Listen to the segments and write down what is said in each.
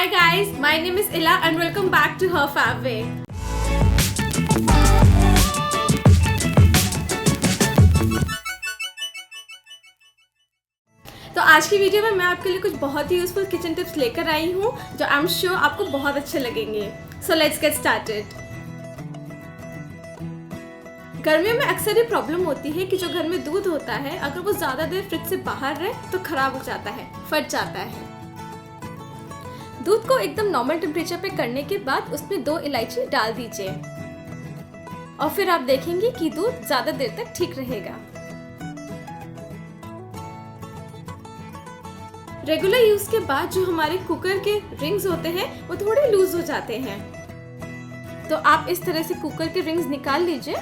Hi guys, my name is Ila and welcome back to Her Fab Way. तो आज की video में मैं आपके लिए कुछ बहुत ही यूजफुल किचन टिप्स लेकर आई हूँ जो आई एम श्योर आपको बहुत अच्छे लगेंगे. So let's get started. गर्मियों में अक्सर ये प्रॉब्लम होती है कि जो घर में दूध होता है अगर वो ज़्यादा देर फ्रिज से बाहर रहे तो खराब हो जाता है, फट जाता है. दूध को एकदम नॉर्मल टेम्परेचर पे करने के बाद उसमें 2 इलायची डाल दीजिए और फिर आप देखेंगे कि दूध ज़्यादा देर तक ठीक रहेगा. रेगुलर यूज के बाद जो हमारे कुकर के रिंग्स होते हैं वो थोड़े लूज हो जाते हैं, तो आप इस तरह से कुकर के रिंग्स निकाल लीजिए.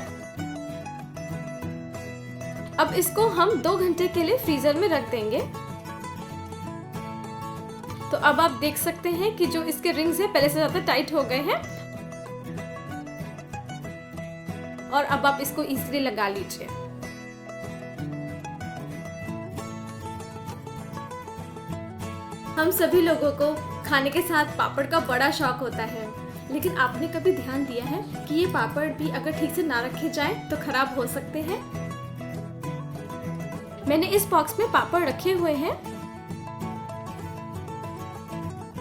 अब इसको हम 2 घंटे के लिए फ्रीजर में रख देंगे. तो अब आप देख सकते हैं कि जो इसके रिंग्स हैं पहले से ज्यादा टाइट हो गए हैं और अब आप इसको इजीली लगा लीजिए. हम सभी लोगों को खाने के साथ पापड़ का बड़ा शौक होता है, लेकिन आपने कभी ध्यान दिया है कि ये पापड़ भी अगर ठीक से ना रखे जाए तो खराब हो सकते हैं. मैंने इस बॉक्स में पापड़ रखे हुए हैं.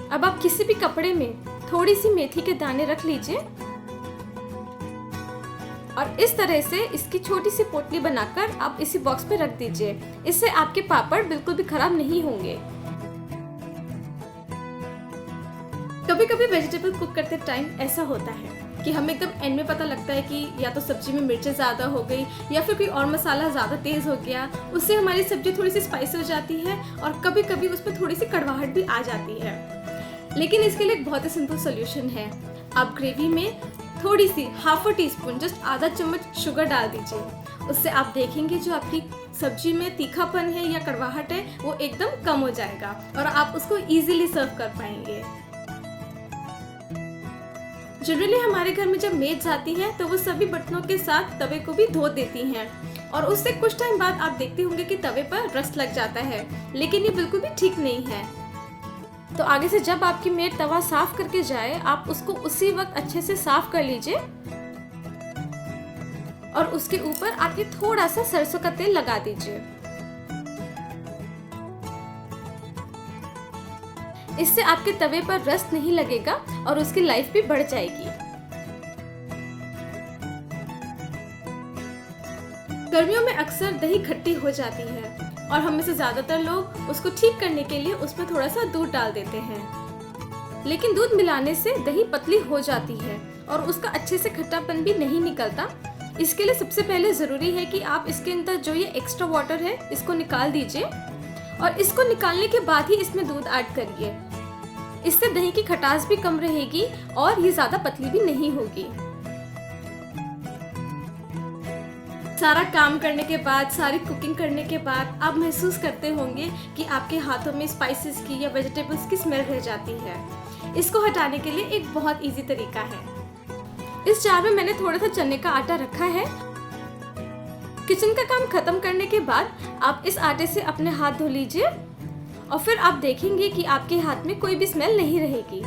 अब आप किसी भी कपड़े में थोड़ी सी मेथी के दाने रख लीजिए और इस तरह से इसकी छोटी सी पोटली बनाकर आप इसी बॉक्स पे रख दीजिए. इससे आपके पापड़ बिल्कुल भी खराब नहीं होंगे. कभी कभी वेजिटेबल कुक करते टाइम ऐसा होता है कि हमें एकदम एंड में पता लगता है कि या तो सब्जी में मिर्चें ज़्यादा हो गई या फिर कोई और मसाला ज़्यादा तेज़ हो गया. उससे हमारी सब्जी थोड़ी सी स्पाइसी हो जाती है और कभी कभी उसमें थोड़ी सी कड़वाहट भी आ जाती है. लेकिन इसके लिए एक बहुत ही सिंपल सोल्यूशन है. आप ग्रेवी में थोड़ी सी ½ टीस्पून जस्ट आधा चम्मच शुगर डाल दीजिए. उससे आप देखेंगे जो आपकी सब्जी में तीखापन है या कड़वाहट है वो एकदम कम हो जाएगा और आप उसको इजीली सर्व कर पाएंगे. जनरली हमारे घर में जब मेड्स आती है तो वो सभी बर्तनों के साथ तवे को भी धो देती हैं और उससे कुछ टाइम बाद आप देखते होंगे कि तवे पर रस्ट लग जाता है, लेकिन ये बिल्कुल भी ठीक नहीं है. तो आगे से जब आपकी मेड तवा साफ करके जाए आप उसको उसी वक्त अच्छे से साफ कर लीजिए और उसके ऊपर आप ये थोड़ा सा सरसों का तेल लगा दीजिए. इससे आपके तवे पर रस्ट नहीं लगेगा और उसकी लाइफ भी बढ़ जाएगी. गर्मियों में अक्सर दही खट्टी हो जाती है और हम में से ज्यादातर लोग उसको ठीक करने के लिए उसमें थोड़ा सा दूध डाल देते हैं, लेकिन दूध मिलाने से दही पतली हो जाती है और उसका अच्छे से खट्टापन भी नहीं निकलता. इसके लिए सबसे पहले जरूरी है कि आप इसके अंदर जो ये एक्स्ट्रा वाटर है इसको निकाल दीजिए और इसको निकालने के बाद ही इसमें दूध ऐड करिए. इससे दही की खटास भी कम रहेगी और ये ज्यादा पतली भी नहीं होगी. सारा काम करने के बाद, सारी कुकिंग करने के बाद आप महसूस करते होंगे कि आपके हाथों में स्पाइसेस की या वेजिटेबल्स की स्मेल रह जाती है. इसको हटाने के लिए एक बहुत इजी तरीका है. इस जार में मैंने थोड़ा सा चने का आटा रखा है. किचन का काम खत्म करने के बाद आप इस आटे से अपने हाथ धो लीजिए और फिर आप देखेंगे कि आपके हाथ में कोई भी स्मेल नहीं रहेगी.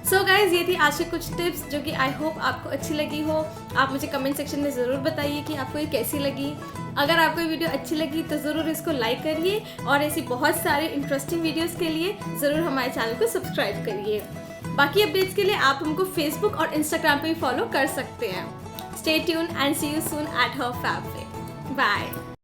सो गाइज, ये थी आज की कुछ टिप्स जो कि आई होप आपको अच्छी लगी हो. आप मुझे कमेंट सेक्शन में ज़रूर बताइए कि आपको ये कैसी लगी. अगर आपको ये वीडियो अच्छी लगी तो ज़रूर इसको लाइक करिए और ऐसी बहुत सारे इंटरेस्टिंग वीडियोस के लिए ज़रूर हमारे चैनल को सब्सक्राइब करिए. बाकी अपडेट्स के लिए आप हमको फेसबुक और इंस्टाग्राम पे भी फॉलो कर सकते हैं. Stay tune and see you soon at her fab way. Bye.